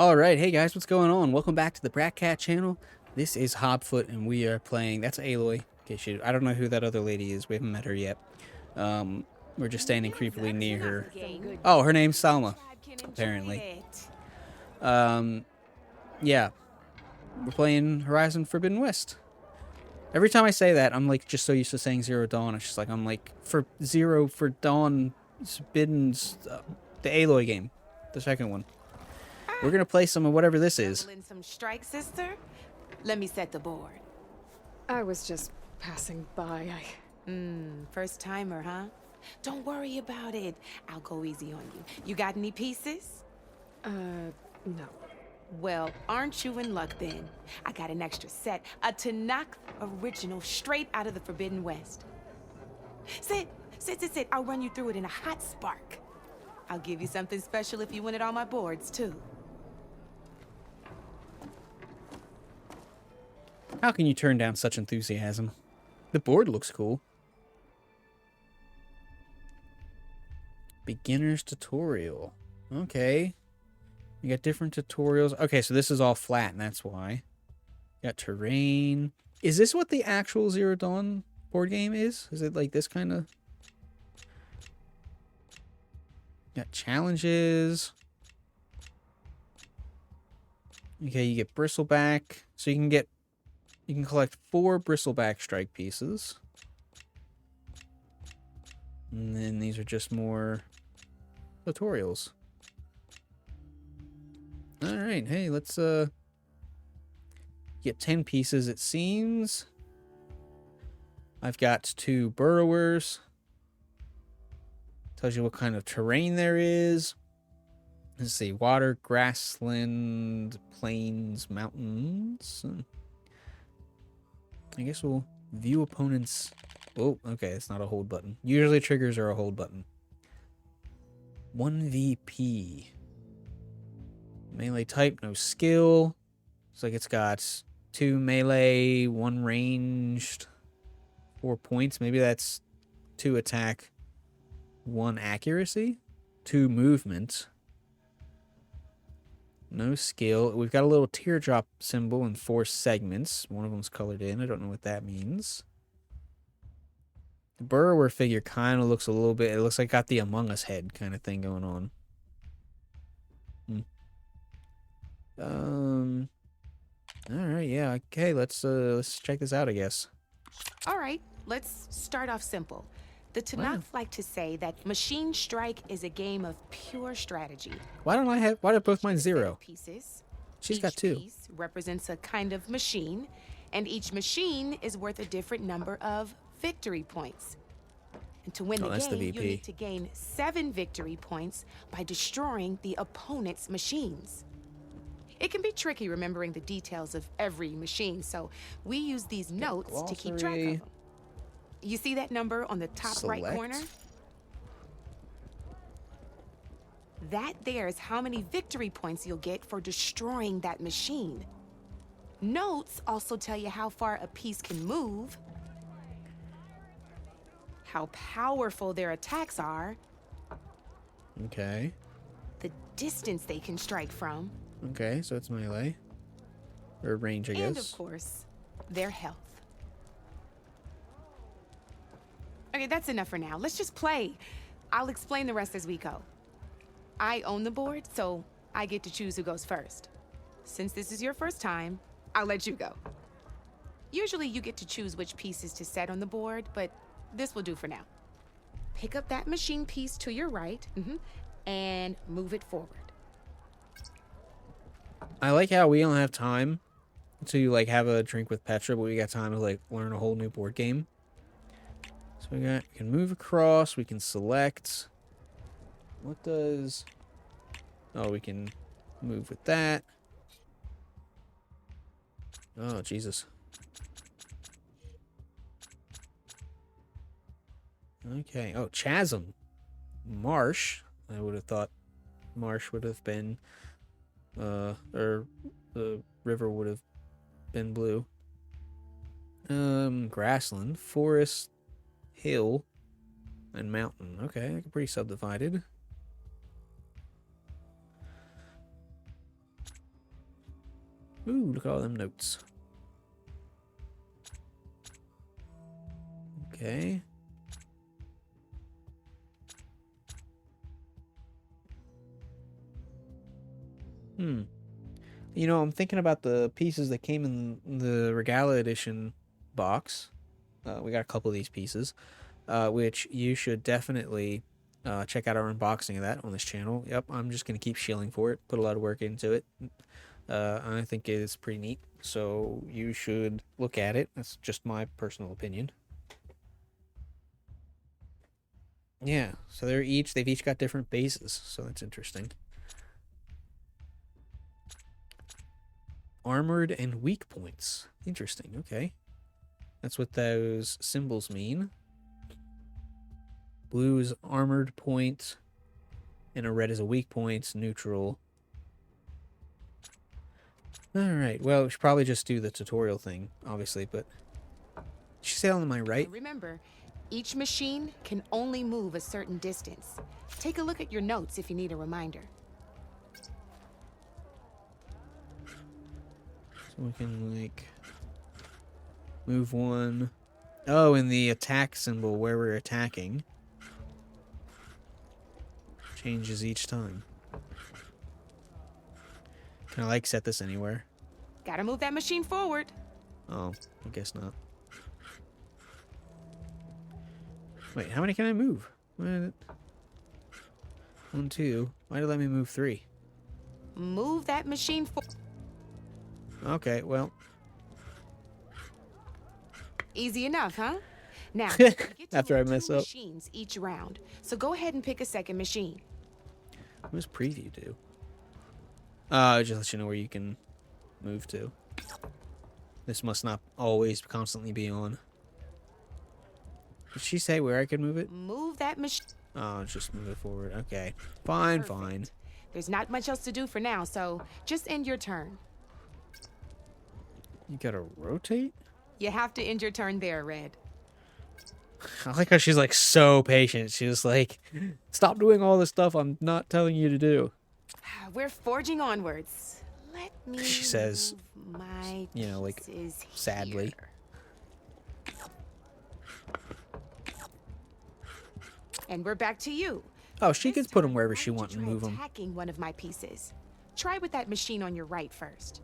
Alright, hey guys, what's going on? Welcome back to the Brat Cat channel. This is Hobfoot, and we are playing... That's Aloy. In case you... I don't know who that other lady is. We haven't met her yet. We're just standing creepily near her. Oh, her name's Salma, apparently. Yeah. We're playing Horizon Forbidden West. Every time I say that, I'm like just so used to saying Zero Dawn. It's just like, I'm like, for Zero, for Dawn, Forbidden's... the Aloy game. The second one. We're gonna play some of whatever this is. Some strike, sister. Let me set the board. I was just passing by. First timer, huh? Don't worry about it. I'll go easy on you. You got any pieces? No. Well, aren't you in luck then? I got an extra set, a Tanakh original straight out of the Forbidden West. Sit. I'll run you through it in a hot spark. I'll give you something special if you win it on my boards, too. How can you turn down such enthusiasm? The board looks cool. Beginner's tutorial. Okay. You got different tutorials. Okay, so this is all flat, and that's why. You got terrain. Is this what the actual Zero Dawn board game is? Is it like this kind of... You got challenges. Okay, you get bristleback. So you can collect 4 bristleback strike pieces. And then these are just more tutorials. Alright, hey, let's get 10 pieces, it seems. I've got 2 burrowers. Tells you what kind of terrain there is. Let's see, water, grassland, plains, mountains. I guess we'll view opponents. Oh, okay, it's not a hold button. Usually triggers are a hold button. 1 VP. Melee type, no skill. Looks like it's got 2 melee, 1 ranged, 4 points. Maybe that's 2 attack, 1 accuracy, 2 movement. No skill. We've got a little teardrop symbol in 4 segments. One of them's colored in. I don't know what that means. The burrower figure kind of looks a little bit... It looks like got the Among Us head kind of thing going on. Alright, yeah. Okay, let's check this out, I guess. All right, let's start off simple. The Tanakh like to say that Machine Strike is a game of pure strategy. Why do both mine 0? Pieces. She's got 2. Each piece represents a kind of machine, and each machine is worth a different number of victory points. And to win the game, you need to gain 7 victory points by destroying the opponent's machines. It can be tricky remembering the details of every machine, so we use these notes to keep track of them. You see that number on the top right corner? That there is how many victory points you'll get for destroying that machine. Notes also tell you how far a piece can move, how powerful their attacks are, Okay. the distance they can strike from, Okay, so it's melee. Or range, I guess. and of course, their health. Okay, that's enough for now. Let's just play. I'll explain the rest as we go. I own the board, so I get to choose who goes first. Since this is your first time, I'll let you go. Usually you get to choose which pieces to set on the board, but this will do for now. Pick up that machine piece to your right, and move it forward. I like how we don't have time to like have a drink with Petra, but we got time to like learn a whole new board game. So we can move across, we can select. What does... Oh, we can move with that. Oh, Jesus. Okay. Oh, chasm. Marsh. I would have thought marsh would have been... or the river would have been blue. Grassland, forest, hill, and mountain. Okay, pretty subdivided. Ooh, look at all them notes. Okay. You know, I'm thinking about the pieces that came in the Regala Edition box. We got a couple of these pieces, which you should definitely check out our unboxing of that on this channel. Yep, I'm just going to keep shilling for it. Put a lot of work into it. I think it's pretty neat, so you should look at it. That's just my personal opinion. Yeah, so they've each got different bases, so that's interesting. Armored and weak points. Interesting, okay. That's what those symbols mean. Blue is armored point, and a red is a weak point, neutral. Alright, well, we should probably just do the tutorial thing, obviously, but... Did she say on my right? Remember, each machine can only move a certain distance. Take a look at your notes if you need a reminder. So we can, like, move one. Oh, in the attack symbol where we're attacking. Changes each time. Can I, like, set this anywhere? Gotta move that machine forward. Oh, I guess not. Wait, how many can I move? What? 1, 2. Why did it let me move 3? Move that machine forward. Okay, well. Easy enough, huh? Now, after I mess up. Machines each round. So go ahead and pick a second machine. What does preview do? Just let you know where you can move to. This must not always constantly be on. Did she say where I could move it? Move that machine. Oh, just move it forward. Okay. Fine, Perfect. fine. There's not much else to do for now, so just end your turn. You gotta rotate? You have to end your turn there, Red. I like how she's like so patient. She's like, stop doing all the stuff I'm not telling you to do. We're forging onwards. Let me She says, move my you know, like, pieces sadly. here. And we're back to you. Oh, she This could put them time, wherever why she don't wants you and try move them. attacking one of my pieces. Try with that machine on your right first.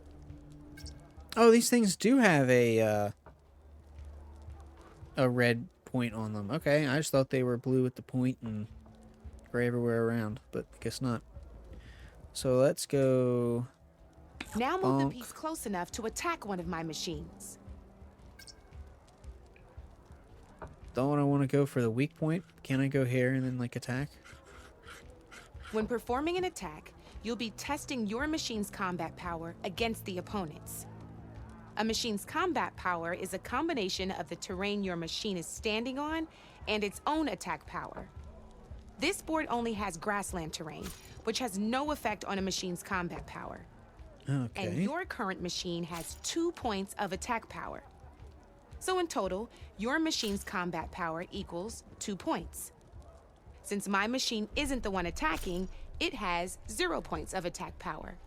Oh, these things do have a red point on them. Okay, I just thought they were blue with the point and gray everywhere around, but I guess not. So let's go... Now move bonk. the piece close enough to attack one of my machines. Don't I want to go for the weak point? Can I go here and then, like, attack? When performing an attack, you'll be testing your machine's combat power against the opponent's. A machine's combat power is a combination of the terrain your machine is standing on and its own attack power. This board only has grassland terrain, which has no effect on a machine's combat power. Okay. And your current machine has 2 points of attack power. So in total, your machine's combat power equals 2 points. Since my machine isn't the one attacking, it has 0 points of attack power.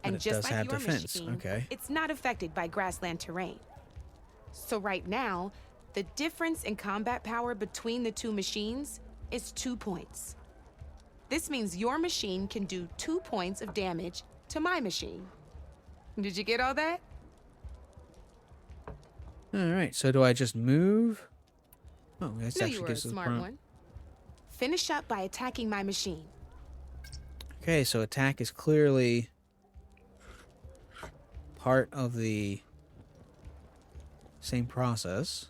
And it just does like have your defense. machine, Okay. it's not affected by grassland terrain. So right now, the difference in combat power between the two machines is 2 points. This means your machine can do 2 points of damage to my machine. Did you get all that? Alright, so do I just move? Oh, that's Knew actually you were a gives us smart front. one. Finish up by attacking my machine. Okay, so attack is clearly part of the same process.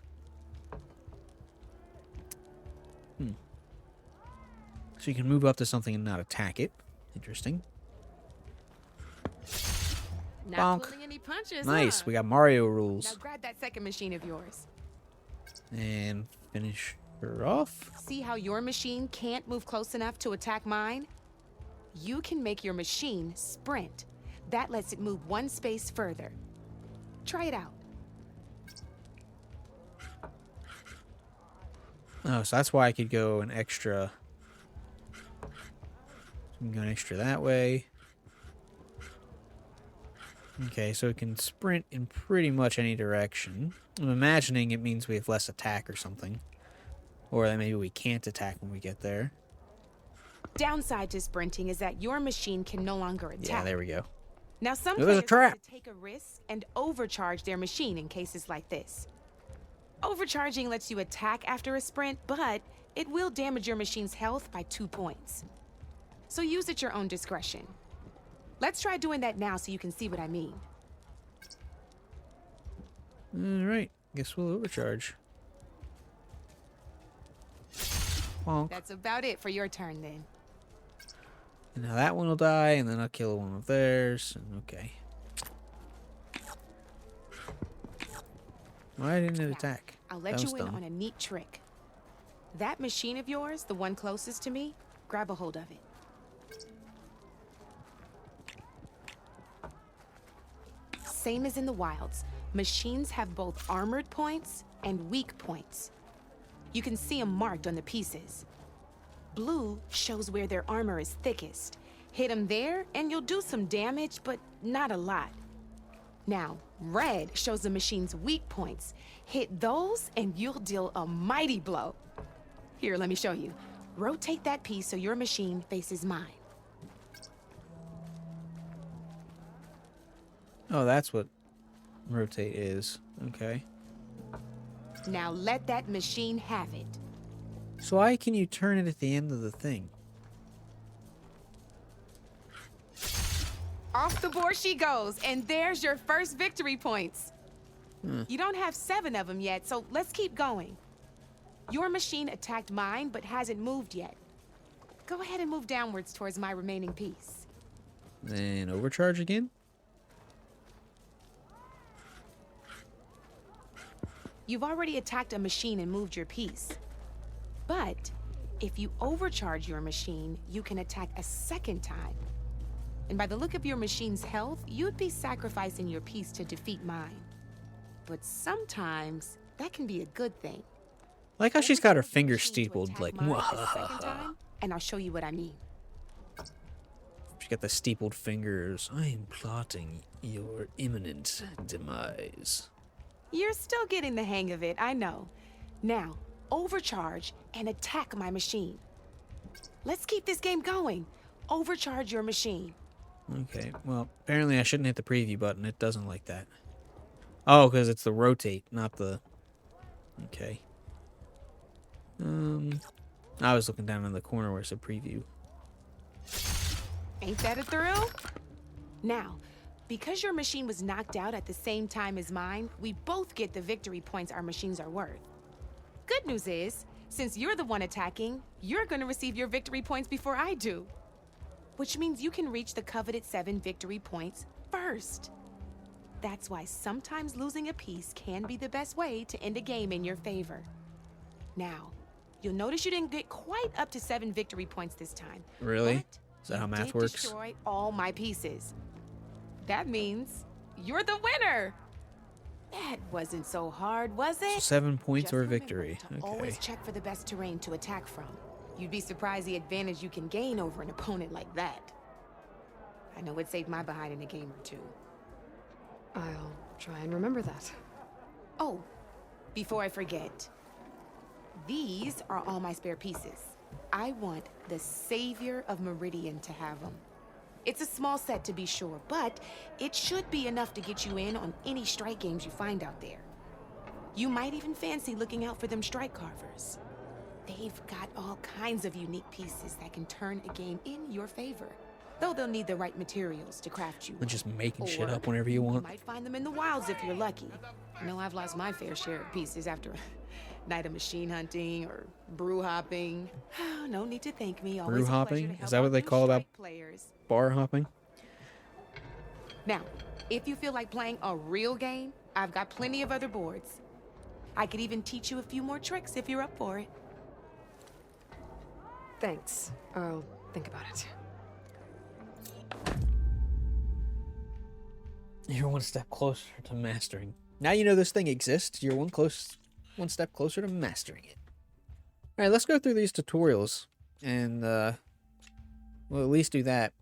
So you can move up to something and not attack it. Interesting. Not Bonk. pulling any punches, Nice, huh? we got Mario Now rules. grab that second machine of yours. And finish her off. See how your machine can't move close enough to attack mine? You can make your machine sprint. That lets it move 1 space further. Try it out. Oh, so that's why I could go an extra. So I can go an extra that way. Okay, so it can sprint in pretty much any direction. I'm imagining it means we have less attack or something. Or that maybe we can't attack when we get there. Downside to sprinting is that your machine can no longer attack. Yeah, there we go. Now some There's a players trap. like to take a risk and overcharge their machine in cases like this. Overcharging lets you attack after a sprint, but it will damage your machine's health by 2 points. So use at your own discretion. Let's try doing that now so you can see what I mean. Alright, guess we'll overcharge. Bonk. That's about it for your turn then. And now that one will die, and then I'll kill one of theirs. Okay. Why didn't it attack? I'll let you in on a neat trick. That machine of yours, the one closest to me, grab a hold of it. Same as in the wilds, machines have both armored points and weak points. You can see them marked on the pieces. Blue shows where their armor is thickest. Hit them there and you'll do some damage, but not a lot. Now, red shows the machine's weak points. Hit those and you'll deal a mighty blow. Here, let me show you. Rotate that piece so your machine faces mine. Oh, that's what rotate is. Okay. Now let that machine have it. So why can you turn it at the end of the thing? Off the board she goes, and there's your first victory points. You don't have 7 of them yet, so let's keep going. Your machine attacked mine, but hasn't moved yet. Go ahead and move downwards towards my remaining piece. Then overcharge again? You've already attacked a machine and moved your piece. But if you overcharge your machine, you can attack a second time. And by the look of your machine's health, you'd be sacrificing your piece to defeat mine. But sometimes that can be a good thing. Like how she's got her Overcharge your finger machine to steepled, attack like, mine a second time, and I'll show you what I mean. She's got the steepled fingers. I am plotting your imminent demise. You're still getting the hang of it, I know. Now, overcharge and attack my machine. Let's keep this game going. Overcharge your machine. Okay, well, apparently I shouldn't hit the preview button. It doesn't like that. Oh, because it's the rotate, not the... Okay. I was looking down in the corner where it said preview. Ain't that a thrill? Now, because your machine was knocked out at the same time as mine, we both get the victory points our machines are worth. Good news is, since you're the one attacking, you're gonna receive your victory points before I do. Which means you can reach the coveted 7 victory points first. That's why sometimes losing a piece can be the best way to end a game in your favor. Now, you'll notice you didn't get quite up to 7 victory points this time. Really? But Is that how you math did works? destroy all my pieces. That means you're the winner. That wasn't so hard, was So it? 7 points Just or remember victory. to Okay. always check for the best terrain to attack from. You'd be surprised the advantage you can gain over an opponent like that. I know it saved my behind in a game or 2. I'll try and remember that. Oh, before I forget, these are all my spare pieces. I want the Savior of Meridian to have them. It's a small set to be sure, but it should be enough to get you in on any strike games you find out there. You might even fancy looking out for them strike carvers. They've got all kinds of unique pieces that can turn a game in your favor. Though they'll need the right materials to craft you. And just making shit Or up whenever you want. You might find them in the wilds if you're lucky. I know I've lost my fair share of pieces after a night of machine hunting or brew hopping. No need to thank me. Always Brew a pleasure hopping? to Is help that out what they new call that? strike players. Bar hopping? Now, if you feel like playing a real game, I've got plenty of other boards. I could even teach you a few more tricks if you're up for it. Thanks. I'll think about it. You're one step closer to mastering. Now you know this thing exists. You're one step closer to mastering it. All right, let's go through these tutorials, and we'll at least do that.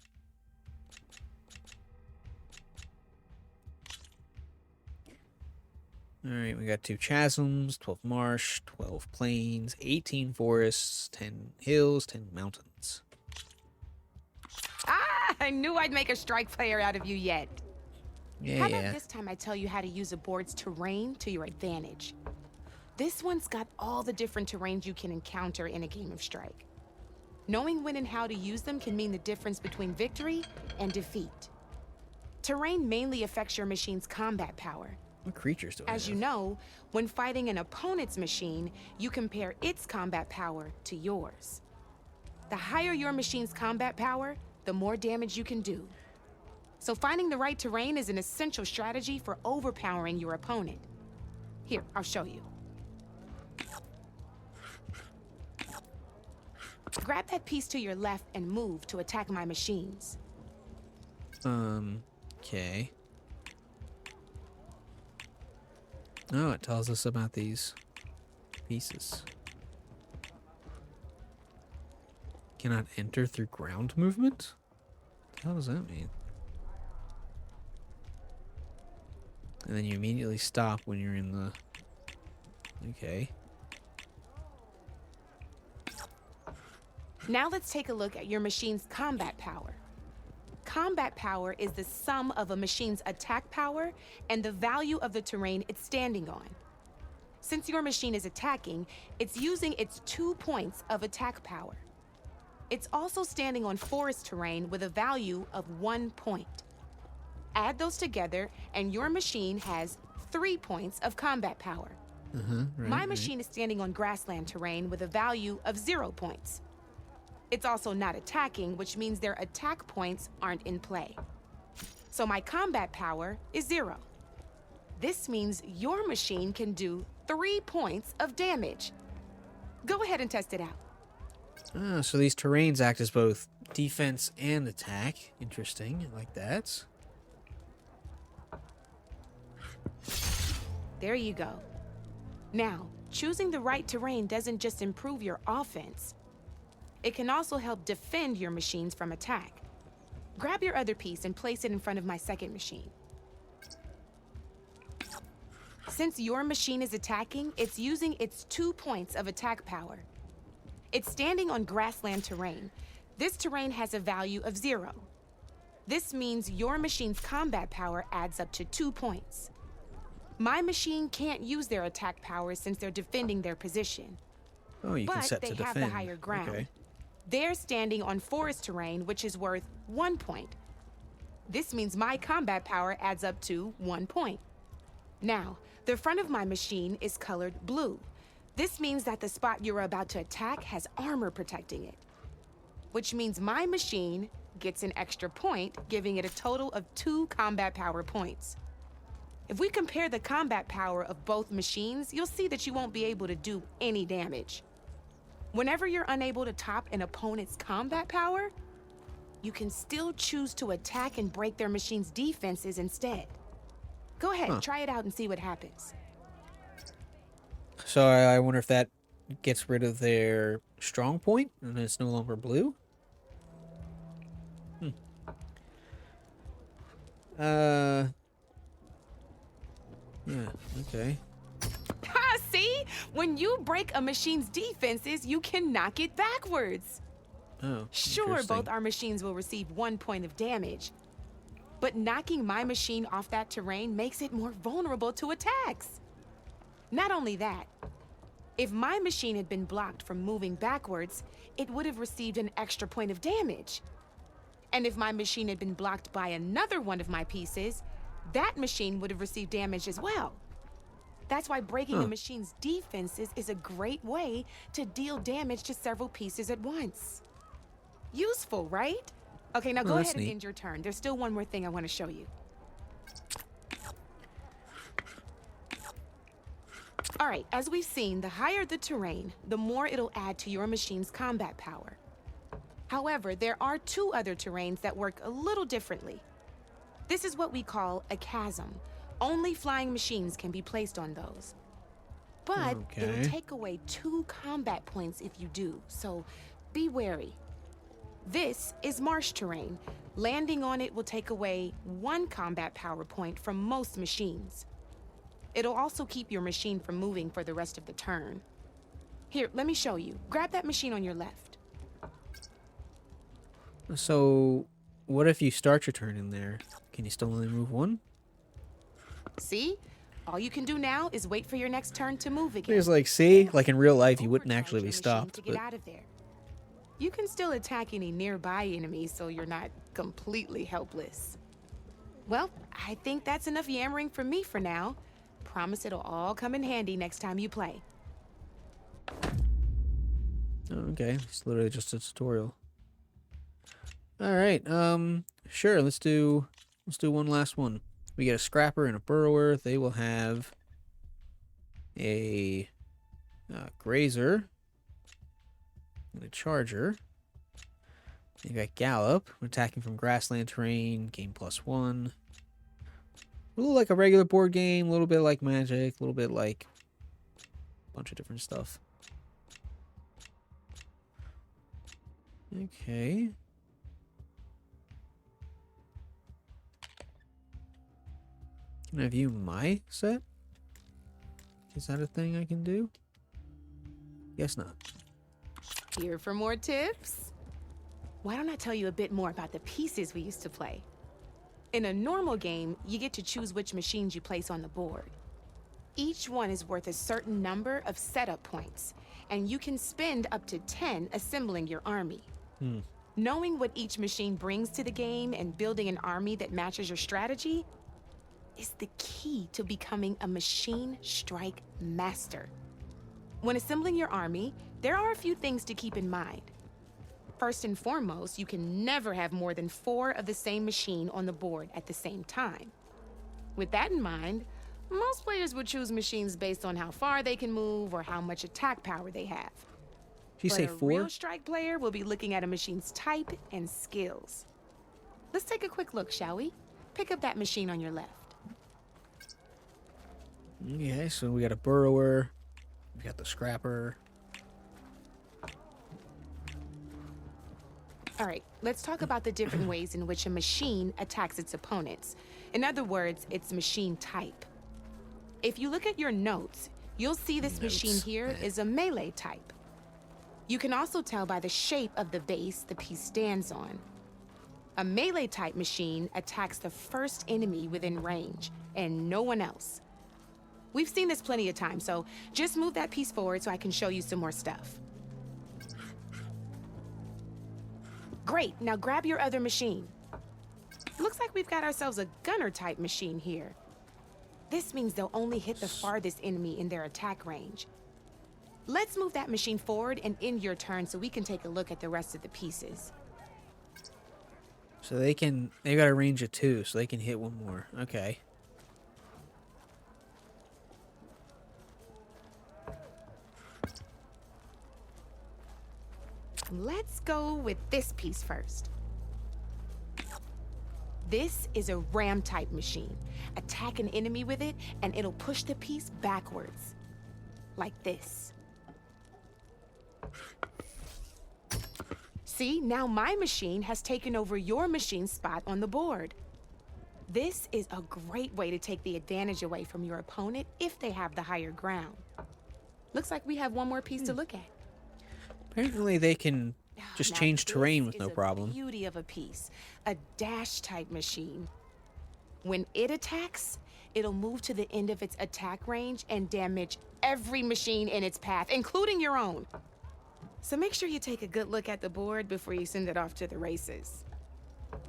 Alright, we got 2 chasms, 12 marsh, 12 plains, 18 forests, 10 hills, 10 mountains. Ah, I knew I'd make a strike player out of you yet. Yeah, How about this time I tell you how to use a board's terrain to your advantage? This one's got all the different terrains you can encounter in a game of Strike. Knowing when and how to use them can mean the difference between victory and defeat. Terrain mainly affects your machine's combat power. What creatures do I As have? you know, when fighting an opponent's machine, you compare its combat power to yours. The higher your machine's combat power, the more damage you can do. So finding the right terrain is an essential strategy for overpowering your opponent. Here, I'll show you. Grab that piece to your left and move to attack my machines. Okay. Oh, it tells us about these pieces. Cannot enter through ground movement? What the hell does that mean? And then you immediately stop when you're in the... Okay. Now let's take a look at your machine's combat power. Combat power is the sum of a machine's attack power and the value of the terrain it's standing on. Since your machine is attacking, it's using its 2 points of attack power. It's also standing on forest terrain with a value of 1 point. Add those together and your machine has 3 points of combat power. My machine is standing on grassland terrain with a value of 0 points. It's also not attacking, which means their attack points aren't in play. So my combat power is 0. This means your machine can do 3 points of damage. Go ahead and test it out. Ah, so these terrains act as both defense and attack. Interesting, I like that. There you go. Now, choosing the right terrain doesn't just improve your offense. It can also help defend your machines from attack. Grab your other piece and place it in front of my second machine. Since your machine is attacking, it's using its 2 points of attack power. It's standing on grassland terrain. This terrain has a value of 0. This means your machine's combat power adds up to 2 points. My machine can't use their attack power since they're defending their position. Oh, you can set to defend. But they have the higher ground. Okay. They're standing on forest terrain, which is worth 1 point. This means my combat power adds up to 1 point. Now, the front of my machine is colored blue. This means that the spot you're about to attack has armor protecting it, which means my machine gets an extra point, giving it a total of 2 combat power points. If we compare the combat power of both machines, you'll see that you won't be able to do any damage. Whenever you're unable to top an opponent's combat power, you can still choose to attack and break their machine's defenses instead. Go ahead, try it out and see what happens. So I wonder if that gets rid of their strong point and it's no longer blue? Yeah, okay. Ha, see? When you break a machine's defenses, you can knock it backwards. Oh, Sure, both our machines will receive 1 point of damage. But knocking my machine off that terrain makes it more vulnerable to attacks. Not only that, if my machine had been blocked from moving backwards, it would have received an extra point of damage. And if my machine had been blocked by another one of my pieces, that machine would have received damage as well. That's why breaking a machine's defenses is a great way to deal damage to several pieces at once. Useful, right? Okay, now go ahead and end your turn. There's still one more thing I want to show you. All right, as we've seen, the higher the terrain, the more it'll add to your machine's combat power. However, there are 2 other terrains that work a little differently. This is what we call a chasm. Only flying machines can be placed on those. But it'll take away 2 combat points if you do, so be wary. This is marsh terrain. Landing on it will take away 1 combat power point from most machines. It'll also keep your machine from moving for the rest of the turn. Here, let me show you. Grab that machine on your left. So, what if you start your turn in there? Can you still only move one? See? All you can do now is wait for your next turn to move again. It's like, see? Like in real life, you wouldn't actually be Overcharge your machine stopped. to get out of there. You can still attack any nearby enemies, so you're not completely helpless. Well, I think that's enough yammering for me for now. Promise it'll all come in handy next time you play. Okay, it's literally just a tutorial. All right, sure. Let's do one last one. We get a scrapper and a burrower. They will have a grazer and a charger. You got gallop, attacking from grassland terrain, gain +1. A little like a regular board game, a little bit like Magic, a little bit like a bunch of different stuff. Okay. Can I view my set? Is that a thing I can do? Guess not. Here for more tips? Why don't I tell you a bit more about the pieces we used to play? In a normal game, you get to choose which machines you place on the board. Each one is worth a certain number of setup points, and you can spend up to 10 assembling your army. Knowing what each machine brings to the game and building an army that matches your strategy is the key to becoming a machine strike master. When assembling your army, there are a few things to keep in mind. First and foremost, you can never have more than 4 of the same machine on the board at the same time. With that in mind, most players would choose machines based on how far they can move or how much attack power they have. Did you say But a 4? real strike player will be looking at a machine's type and skills. Let's take a quick look, shall we? Pick up that machine on your left. Okay, so we got a burrower, we got the scrapper. All right, let's talk about the different ways in which a machine attacks its opponents. In other words, its machine type. If you look at your notes, you'll see this machine here is a melee type. You can also tell by the shape of the base the piece stands on. A melee type machine attacks the first enemy within range, and no one else. We've seen this plenty of times, so just move that piece forward so I can show you some more stuff. Great, now grab your other machine. Looks like we've got ourselves a gunner type machine here. This means they'll only hit the farthest enemy in their attack range. Let's move that machine forward and end your turn so we can take a look at the rest of the pieces. So they got a range of 2, so they can hit one more. Okay. Let's go with this piece first. This is a ram type machine. Attack an enemy with it and it'll push the piece backwards. Like this. See, now my machine has taken over your machine's spot on the board. This is a great way to take the advantage away from your opponent if they have the higher ground. Looks like we have one more piece to look at. Apparently they can just Now, change terrain with this no is a problem. Beauty of a piece, a dash type machine. When it attacks, it'll move to the end of its attack range and damage every machine in its path, including your own. So make sure you take a good look at the board before you send it off to the races.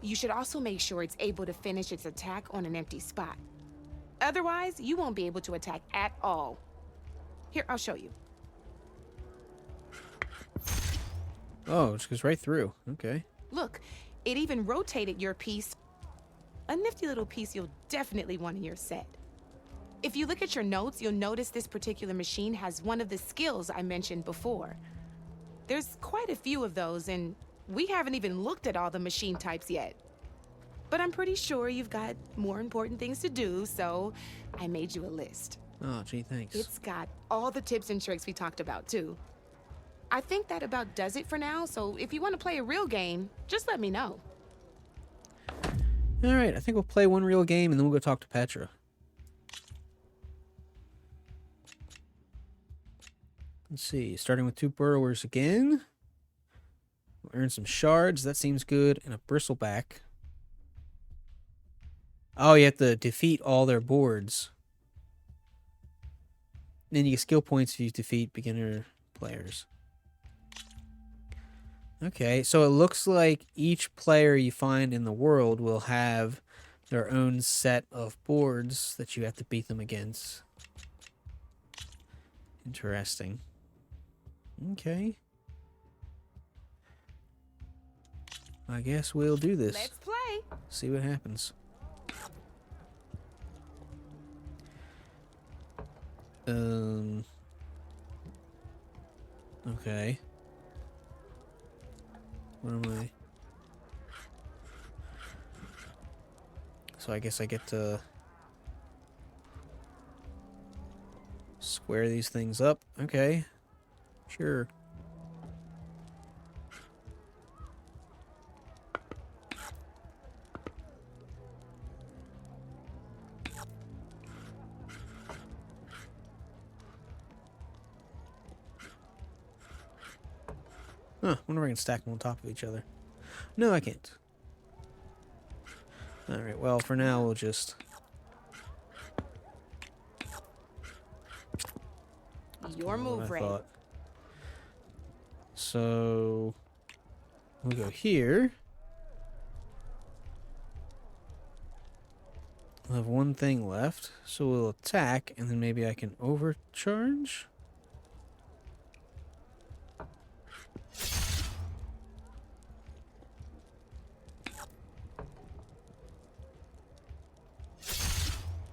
You should also make sure it's able to finish its attack on an empty spot. Otherwise, you won't be able to attack at all. Here, I'll show you. Oh, it just goes right through. Okay. Look, it even rotated your piece. A nifty little piece you'll definitely want in your set. If you look at your notes, you'll notice this particular machine has one of the skills I mentioned before. There's quite a few of those, and we haven't even looked at all the machine types yet. But I'm pretty sure you've got more important things to do, so I made you a list. Oh, gee, thanks. It's got all the tips and tricks we talked about, too. I think that about does it for now, so if you want to play a real game, just let me know. All right, I think we'll play one real game, and then we'll go talk to Petra. Let's see. Starting with 2 burrowers again. We'll earn some shards. That seems good. And a bristleback. Oh, you have to defeat all their boards. Then you get skill points if you defeat beginner players. Okay, so it looks like each player you find in the world will have their own set of boards that you have to beat them against. Interesting. Okay. I guess we'll do this. Let's play. See what happens. Okay. What am I? So I guess I get to square these things up. Okay. Sure. Huh, wonder if I can stack them on top of each other. No, I can't. Alright, well, for now, we'll just... Your move, Ray. So... we'll go here. We'll have one thing left, so we'll attack, and then maybe I can overcharge?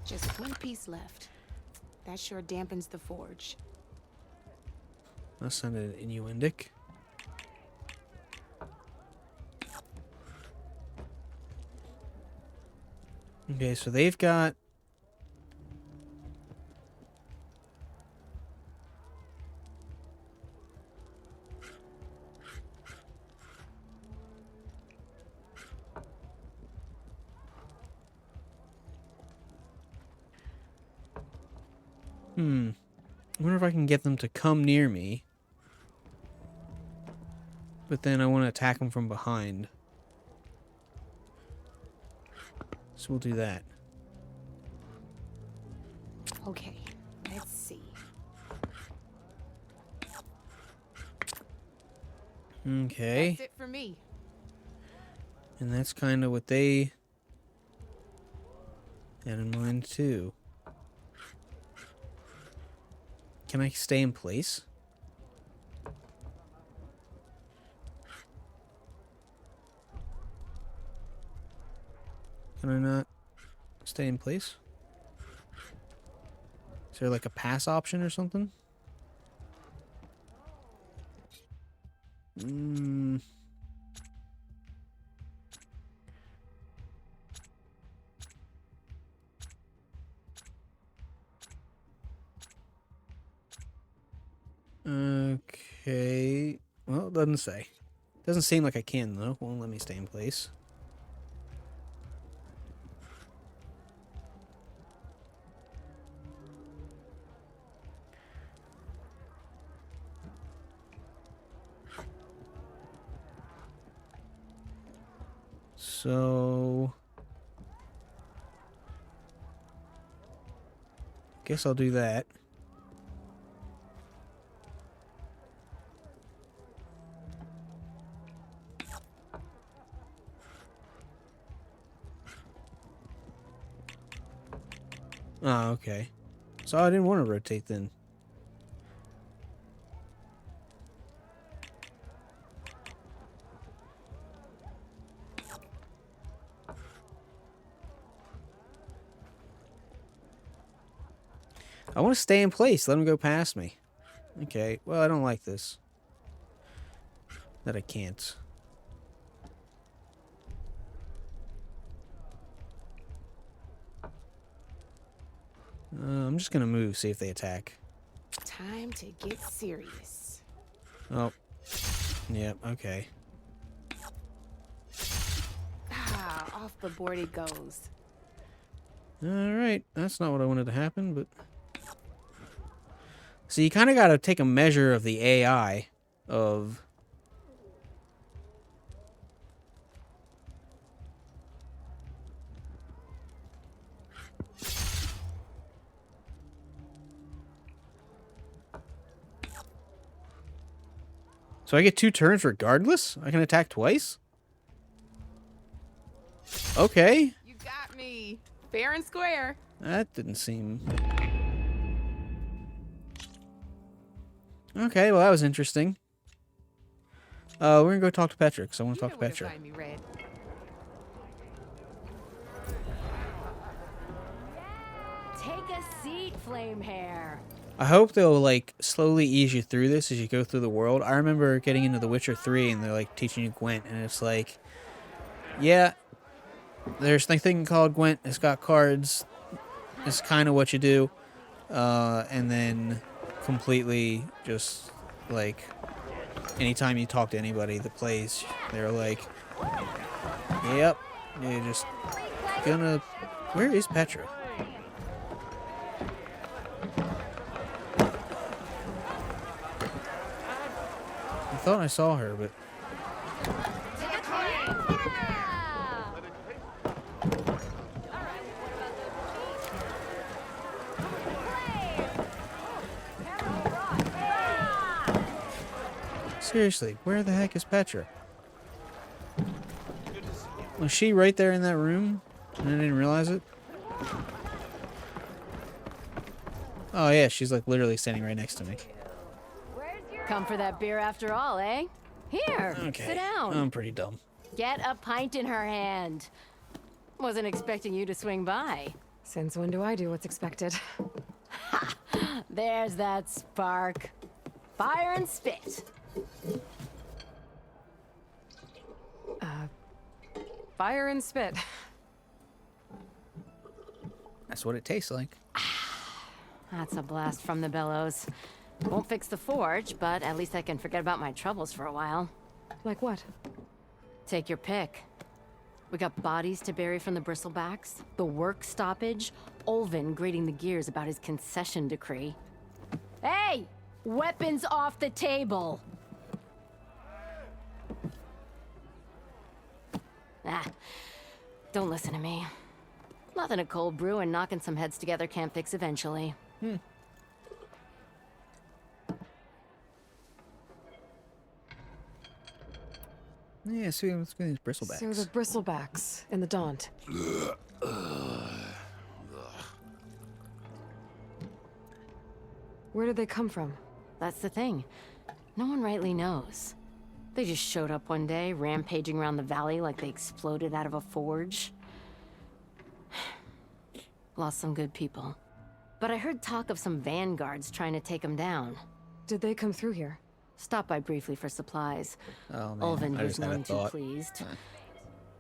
Just one piece left. That sure dampens the forge. That sounded innuendic. Okay, so they've got... I wonder if I can get them to come near me. But then I want to attack them from behind. So we'll do that. Okay, let's see. Okay. That's it for me. And that's kind of what they had in mind too. Can I stay in place? Can I not stay in place? Is there like a pass option or something? Okay. Well, it doesn't say. Doesn't seem like I can, though. Won't let me stay in place. So... guess I'll do that. Oh, okay. So I didn't want to rotate then. I want to stay in place. Let him go past me. Okay. Well, I don't like this. That I can't. I'm just going to move, see if they attack. Time to get serious. Oh. Yep, okay. Ah, off the board it goes. Alright. That's not what I wanted to happen, but... So you kind of got to take a measure of the AI of... So I get 2 turns regardless? I can attack twice? Okay. You got me. Fair and square. That didn't seem... Okay, well that was interesting. We're gonna go talk to Petra, because I want to talk to Petra. Find me, Red. Take a seat, flame hair. I hope they'll, like, slowly ease you through this as you go through the world. I remember getting into The Witcher 3 and they're, like, teaching you Gwent, and it's like, yeah, there's a thing called Gwent. It's got cards. It's kind of what you do. And then completely just, like, anytime you talk to anybody that plays, they're like, yep, you're just gonna... Where is Petra? I thought I saw her, but... Seriously, where the heck is Petra? Was she right there in that room? And I didn't realize it? Oh yeah, she's like literally standing right next to me. Come for that beer after all, eh? Here, Okay, sit down. I'm pretty dumb. Get a pint in her hand. Wasn't expecting you to swing by. Since when do I do what's expected? There's that spark. Fire and spit. Fire and spit. That's what it tastes like. That's a blast from the bellows. Won't fix the forge, but at least I can forget about my troubles for a while. Like what? Take your pick. We got bodies to bury from the bristlebacks, the work stoppage, Ulvund grating the gears about his concession decree. Hey! Weapons off the table! Don't listen to me. Nothing a cold brew and knocking some heads together can't fix eventually. Yeah, see, let's get these bristlebacks. So the bristlebacks in the Daunt. Where did they come from? That's the thing. No one rightly knows. They just showed up one day, rampaging around the valley like they exploded out of a forge. Lost some good people. But I heard talk of some vanguards trying to take them down. Did they come through here? Stopped by briefly for supplies. Oh, man. Ulvund I was just had a none too thought. pleased.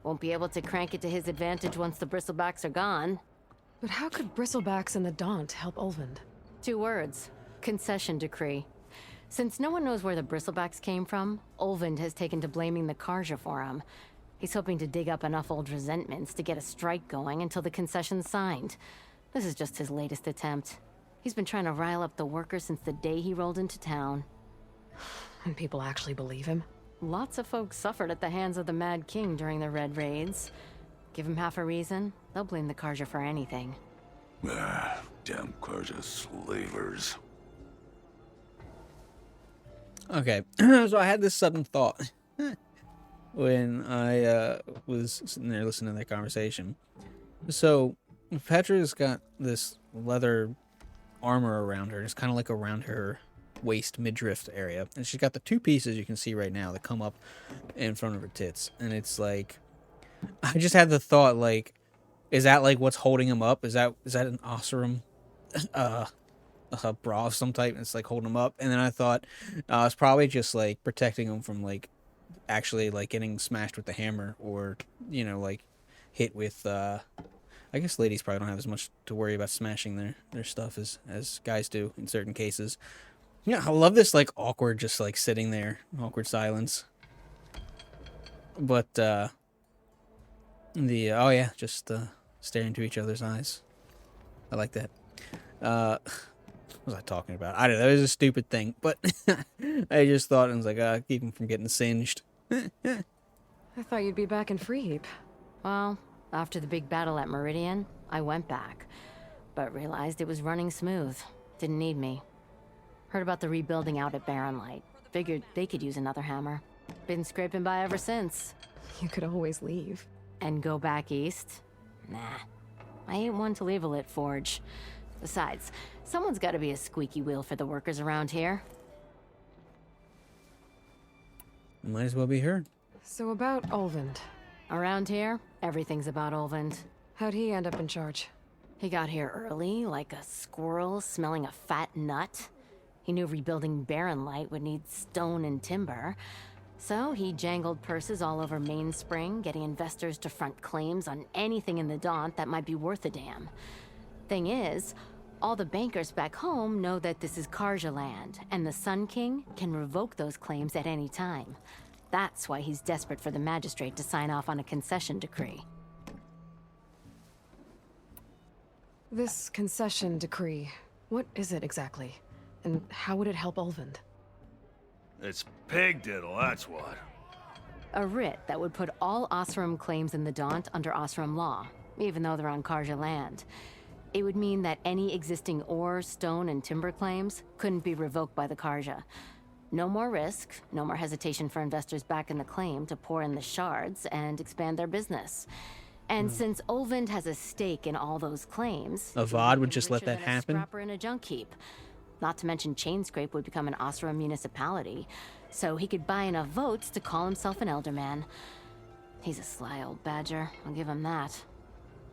Won't be able to crank it to his advantage once the bristlebacks are gone. But how could bristlebacks in the Daunt help Ulvund? 2 words. Concession decree. Since no one knows where the bristlebacks came from, Ulvund has taken to blaming the Karja for him. He's hoping to dig up enough old resentments to get a strike going until the concession's signed. This is just his latest attempt. He's been trying to rile up the workers since the day he rolled into town. And people actually believe him? Lots of folks suffered at the hands of the Mad King during the Red Raids. Give him half a reason, they'll blame the Karja for anything. Damn Karja slavers. Okay, so I had this sudden thought when I was sitting there listening to that conversation. So Petra's got this leather armor around her. It's kind of like around her waist midriff area, and she's got the 2 pieces you can see right now that come up in front of her tits. And it's like, I just had the thought, like, is that like what's holding him up? Is that an Osram a bra of some type, and it's like holding him up? And then I thought it's probably just like protecting him from like actually like getting smashed with the hammer, or you know, like hit with I guess ladies probably don't have as much to worry about smashing their stuff as guys do in certain cases. Yeah, I love this like awkward, just like sitting there, awkward silence. But oh yeah, just staring into each other's eyes. I like that. What was I talking about? I don't know. It was a stupid thing, but I just thought, I was like, keep him from getting singed. I thought you'd be back in Freeheap. Well, after the big battle at Meridian, I went back, but realized it was running smooth. Didn't need me. Heard about the rebuilding out at Barren Light. Figured they could use another hammer. Been scraping by ever since. You could always leave. And go back east? Nah. I ain't one to leave a lit forge. Besides, someone's gotta be a squeaky wheel for the workers around here. Might as well be her. So about Ulvund. Around here, everything's about Ulvund. How'd he end up in charge? He got here early, like a squirrel smelling a fat nut. He knew rebuilding Barren Light would need stone and timber. So he jangled purses all over Mainspring, getting investors to front claims on anything in the Daunt that might be worth a damn. Thing is, all the bankers back home know that this is Karja land, and the Sun King can revoke those claims at any time. That's why he's desperate for the magistrate to sign off on a concession decree. This concession decree, what is it exactly? And how would it help Ulvund? It's pig diddle, that's what. A writ that would put all Osram claims in the Daunt under Osram law, even though they're on Karja land. It would mean that any existing ore, stone, and timber claims couldn't be revoked by the Karja. No more risk, no more hesitation for investors back in the claim to pour in the shards and expand their business. And since Ulvund has a stake in all those claims, Avad would just let that happen. A scrapper in a junk heap. Not to mention Chainscrape would become an Osram municipality, so he could buy enough votes to call himself an elderman. He's a sly old badger, I'll give him that.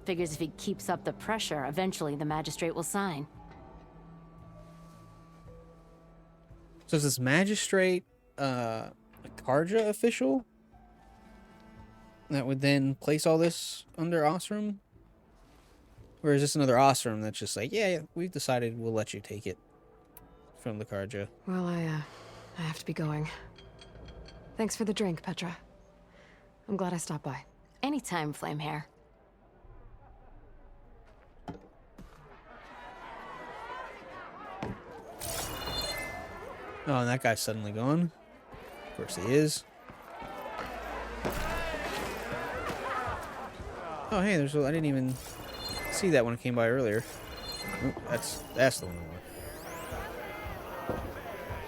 Figures if he keeps up the pressure, eventually the magistrate will sign. So is this magistrate a Karja official that would then place all this under Osram? Or is this another Osram that's just like, yeah, we've decided we'll let you take it from the Karja? Well, I have to be going. Thanks for the drink, Petra. I'm glad I stopped by. Anytime, Flamehair. Oh, and that guy's suddenly gone. Of course he is. Oh, hey, I didn't even see that when it came by earlier. Oh, that's the one I want.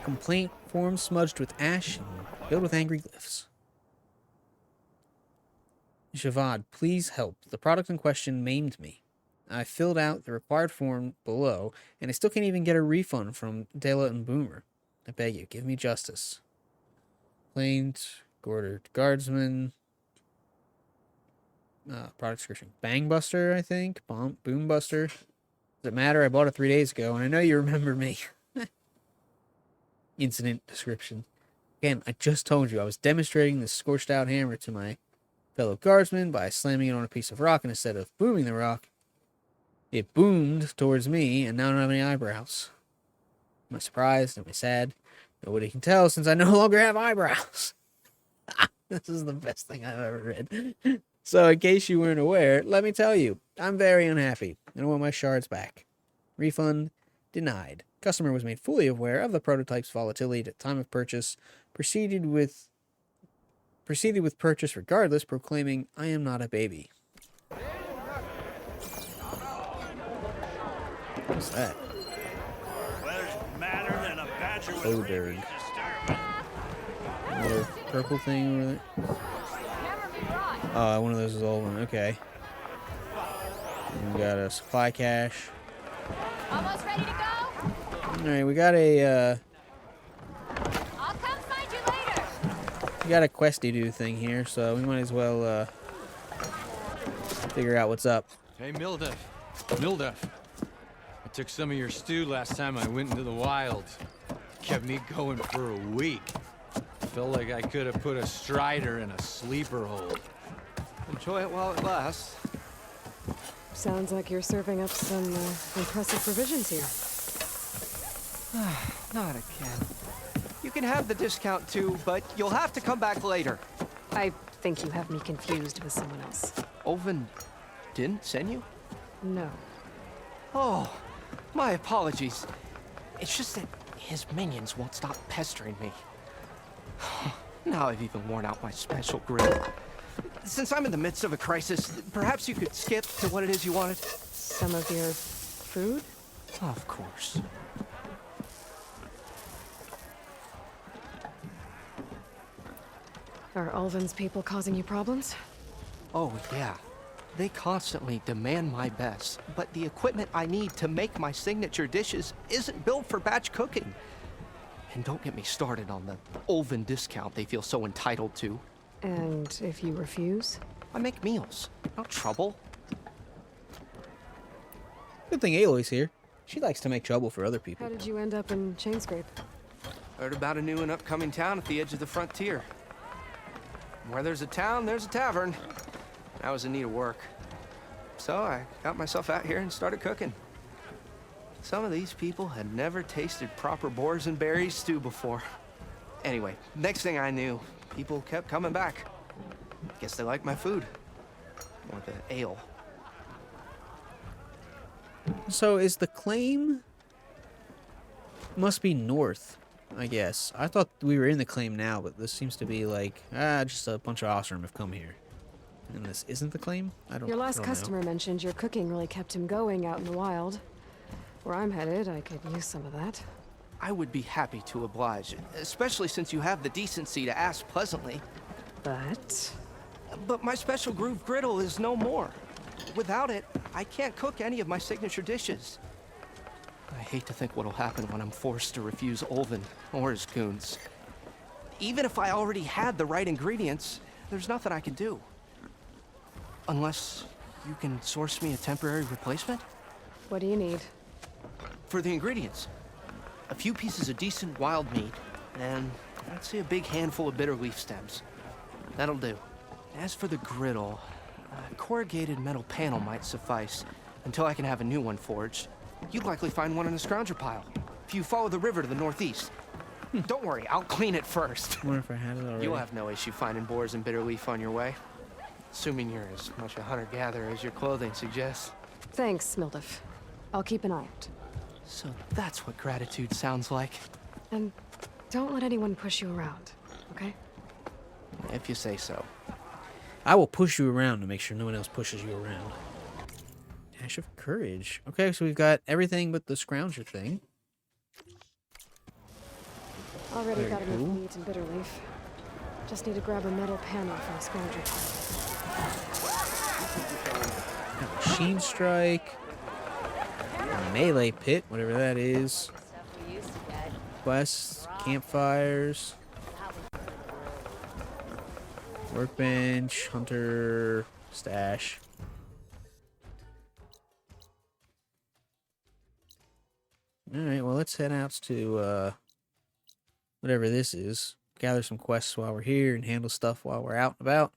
Complaint form smudged with ash and filled with angry glyphs. Javad, please help. The product in question maimed me. I filled out the required form below, and I still can't even get a refund from Dela and Boomer. I beg you, give me justice. Complaint, ordered guardsman. Product description. Bangbuster, I think. Boombuster. Does it matter? I bought it 3 days ago, and I know you remember me. Incident description. Again, I just told you I was demonstrating this scorched out hammer to my fellow guardsman by slamming it on a piece of rock, and instead of booming the rock, it boomed towards me, and now I don't have any eyebrows. Am I surprised? Am I sad? Nobody can tell since I no longer have eyebrows. This is the best thing I've ever read. So, in case you weren't aware, let me tell you, I'm very unhappy, and I want my shards back. Refund denied. Customer was made fully aware of the prototype's volatility at time of purchase, proceeded with purchase regardless, proclaiming, I am not a baby. What's that? Oberg. Little purple thing over there. Oh, one of those is Ulvund. Okay. And we got a supply cache. Almost ready to go? Alright, we got a I'll come find you later. we got a questy-do thing here, so we might as well figure out what's up. Hey, Mildef. I took some of your stew last time I went into the wild. Kept me going for a week. Felt like I could have put a strider in a sleeper hole. Enjoy it while it lasts. Sounds like you're serving up some impressive provisions here. Not again. You can have the discount too, but you'll have to come back later. I think you have me confused with someone else. Ulvund didn't send you? No. Oh, my apologies. It's just that his minions won't stop pestering me. Now I've even worn out my special grill. Since I'm in the midst of a crisis, perhaps you could skip to what it is you wanted? Some of your food? Of course. Are Ulvund's people causing you problems? Oh, yeah. They constantly demand my best, but the equipment I need to make my signature dishes isn't built for batch cooking. And don't get me started on the Ulvund discount they feel so entitled to. And if you refuse? I make meals, not trouble. Good thing Aloy's here. She likes to make trouble for other people. How did you end up in Chainscrape? Heard about a new and upcoming town at the edge of the frontier. Where there's a town, there's a tavern. I was in need of work. So I got myself out here and started cooking. Some of these people had never tasted proper boars and berries stew before. Anyway, next thing I knew, people kept coming back. Guess they liked my food. Or the ale. So is the claim... Must be north, I guess. I thought we were in the claim now, but this seems to be like, just a bunch of Osram have come here. And this isn't the claim? Your last customer mentioned your cooking really kept him going out in the wild. Where I'm headed, I could use some of that. I would be happy to oblige, especially since you have the decency to ask pleasantly. But my special groove griddle is no more. Without it, I can't cook any of my signature dishes. I hate to think what'll happen when I'm forced to refuse Ulvund or his goons. Even if I already had the right ingredients, there's nothing I can do. Unless you can source me a temporary replacement? What do you need? For the ingredients, a few pieces of decent wild meat, and I'd say a big handful of bitter leaf stems. That'll do. As for the griddle, a corrugated metal panel might suffice until I can have a new one forged. You'd likely find one in a scrounger pile if you follow the river to the northeast. Don't worry, I'll clean it first. I wonder if I had it already. You'll have no issue finding boars and bitter leaf on your way. Assuming you're as much a hunter-gatherer as your clothing suggests. Thanks, Mildif. I'll keep an eye out. So that's what gratitude sounds like. And don't let anyone push you around, okay? If you say so. I will push you around to make sure no one else pushes you around. Dash of courage. Okay, so we've got everything but the scrounger thing. Already Very got enough cool. meat and bitter leaf. Just need to grab a metal panel from the scrounger pile. Got machine strike. A melee pit, whatever that is. Quests, campfires. Workbench, hunter, stash. Alright, well let's head out to whatever this is. Gather some quests while we're here and handle stuff while we're out and about.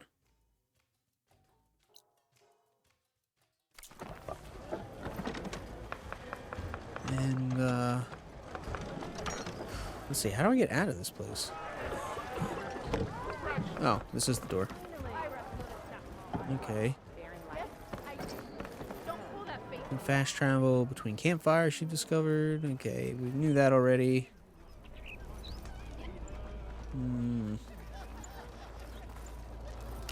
And let's see, how do I get out of this place? Oh, this is the door. Okay. And fast travel between campfires she discovered. Okay, we knew that already.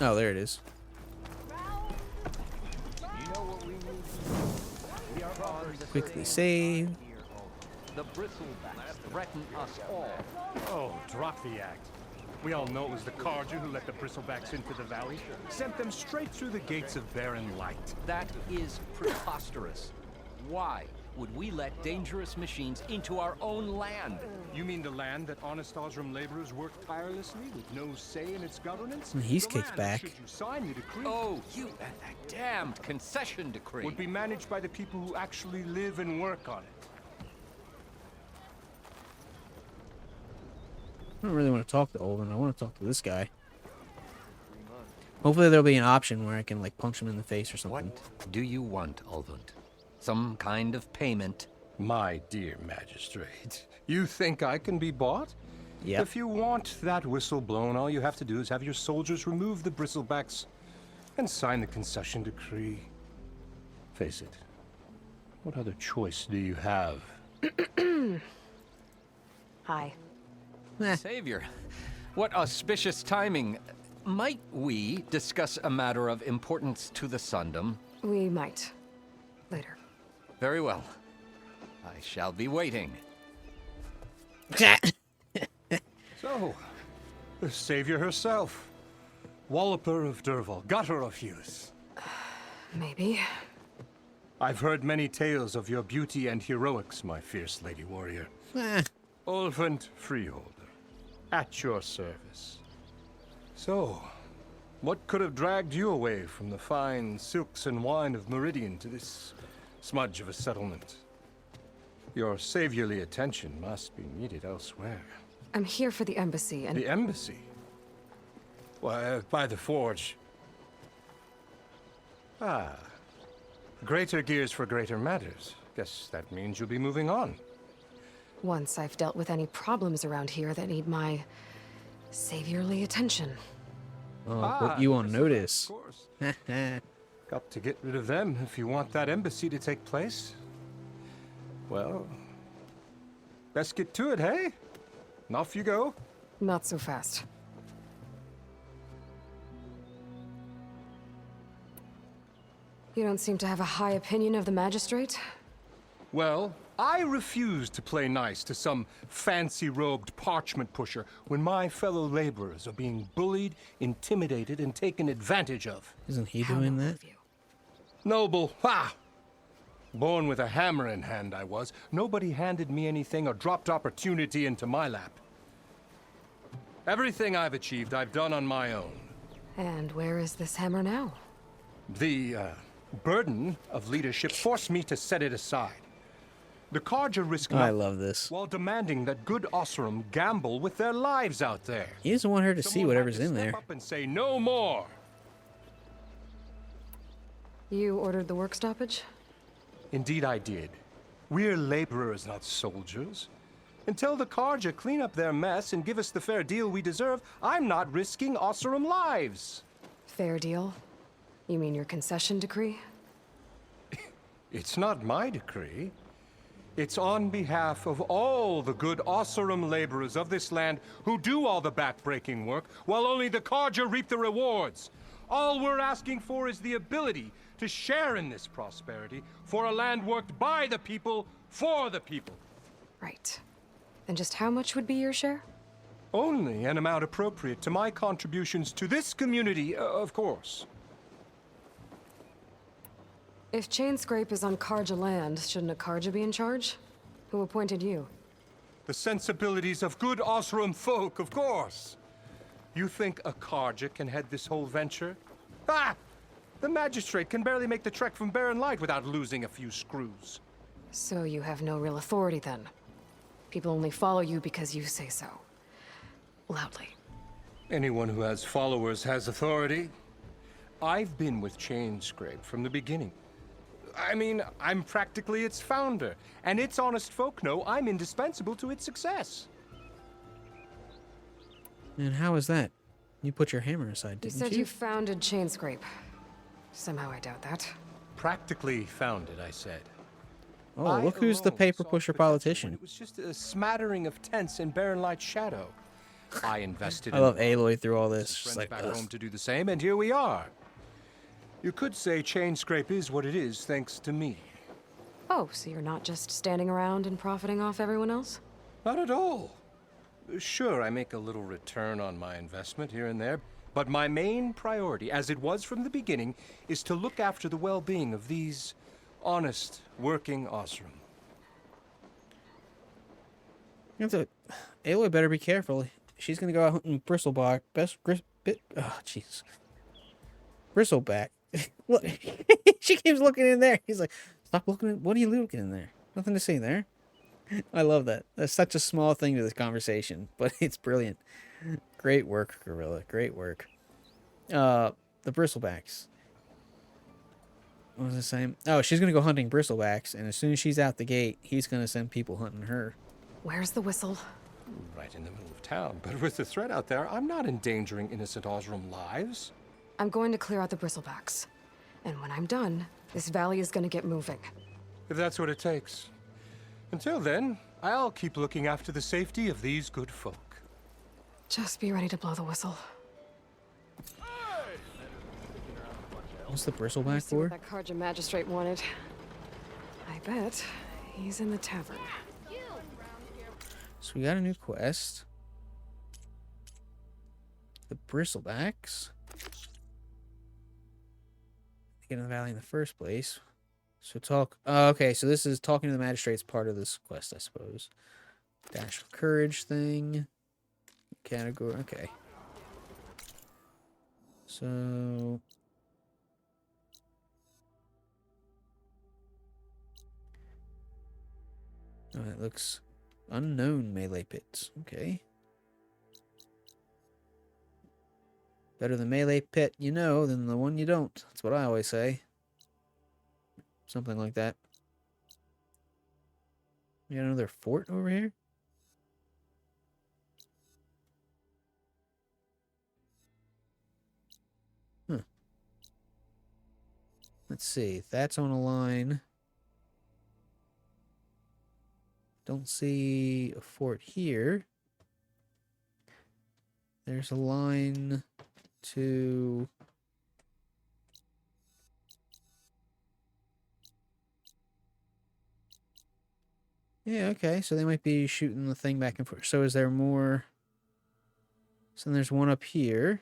Oh, there it is. Quickly save. The bristlebacks threaten us all. Oh, drop the act. We all know it was the Carja who let the bristlebacks into the valley, sent them straight through the gates of barren light. That is preposterous. Why would we let dangerous machines into our own land? You mean the land that honest Osram laborers work tirelessly with no say in its governance? And he's The kicked land, back. should you sign the decree, Oh, that damned concession decree. would be managed by the people who actually live and work on it. I don't really want to talk to Ulvund. I want to talk to this guy. Hopefully there'll be an option where I can like punch him in the face or something. What do you want, Ulvund? Some kind of payment? My dear magistrate, you think I can be bought? Yep. If you want that whistle blown, all you have to do is have your soldiers remove the bristlebacks and sign the concession decree. Face it, what other choice do you have? Hi. Savior, what auspicious timing. Might we discuss a matter of importance to the Sundom? We might. Later. Very well. I shall be waiting. So, the savior herself. Walloper of Derval, gutter of youth. Maybe. I've heard many tales of your beauty and heroics, my fierce lady warrior. Ulvund Freeholder, at your service. So, what could have dragged you away from the fine silks and wine of Meridian to this smudge of a settlement? Your saviorly attention must be needed elsewhere. I'm here for the embassy and... The embassy? Why, by the forge. Ah. Greater gears for greater matters. Guess that means you'll be moving on. Once I've dealt with any problems around here that need my saviorly attention. Oh, put you on notice. Of course. Got to get rid of them if you want that embassy to take place. Well, let's get to it, hey? And off you go. Not so fast. You don't seem to have a high opinion of the magistrate? Well, I refuse to play nice to some fancy-robed parchment pusher when my fellow laborers are being bullied, intimidated, and taken advantage of. Isn't he doing that? Noble, ha! Born with a hammer in hand, I was. Nobody handed me anything or dropped opportunity into my lap. Everything I've achieved, I've done on my own. And where is this hammer now? The, burden of leadership forced me to set it aside. The Carja risk I love this. while demanding that good Osram gamble with their lives out there. He doesn't want her to see Someone whatever's had to in there. step up and say no more. You ordered the work stoppage? Indeed I did. We're laborers, not soldiers. Until the Carja clean up their mess and give us the fair deal we deserve, I'm not risking Osram lives. Fair deal? You mean your concession decree? It's not my decree. It's on behalf of all the good Osram laborers of this land who do all the backbreaking work, while only the Carja reap the rewards. All we're asking for is the ability to share in this prosperity for a land worked by the people, for the people. Right. And just how much would be your share? Only an amount appropriate to my contributions to this community, of course. If Chainscrape is on Carja land, shouldn't a Carja be in charge? Who appointed you? The sensibilities of good Osram folk, of course. You think a Carja can head this whole venture? Ah! The magistrate can barely make the trek from Barren Light without losing a few screws. So you have no real authority then? People only follow you because you say so. Loudly. Anyone who has followers has authority. I've been with Chainscrape from the beginning. I mean, I'm practically its founder, and its honest folk know I'm indispensable to its success. And how is that? You put your hammer aside, You didn't said you? you founded Chainscrape. Somehow I doubt that. Practically founded, I said. Oh, look who's the alone paper saw pusher the customer when politician. It was just a smattering of tents in Barren Light's shadow. I invested I in love Aloy through all this. friends She's like, back ugh. home to do the same, and here we are. You could say Chainscrape is what it is thanks to me. Oh, so you're not just standing around and profiting off everyone else? Not at all. Sure, I make a little return on my investment here and there, but my main priority, as it was from the beginning, is to look after the well-being of these honest, working Osram. Aloy better be careful. She's gonna go out hunting bristleback. Oh, jeez. Bristleback. Look, she keeps looking in there. He's like, stop looking. What are you looking in there? Nothing to see there. I love that. That's such a small thing to this conversation, but it's brilliant. Great work, Gorilla. Great work. The bristlebacks. What was I saying? Oh, she's gonna go hunting bristlebacks, and as soon as she's out the gate, he's gonna send people hunting her. Where's the whistle? Right in the middle of town, but with the threat out there, I'm not endangering innocent Osram lives. I'm going to clear out the bristlebacks. And when I'm done, this valley is going to get moving. If that's what it takes. Until then, I'll keep looking after the safety of these good folk. Just be ready to blow the whistle. What's the bristleback See what for? that Karja magistrate wanted. I bet he's in the tavern. So we got a new quest. The bristlebacks. Get in the valley in the first place. So talk. Oh, okay, so this is talking to the magistrate's part of this quest, I suppose. Dash of courage thing. Category. Okay. So. Oh, it looks unknown melee pits. Okay. Better the melee pit you know than the one you don't. That's what I always say. Something like that. We got another fort over here? Huh. Let's see. That's on a line. Don't see a fort here. There's a line to... Yeah, okay, so they might be shooting the thing back and forth. So is there more? So there's one up here.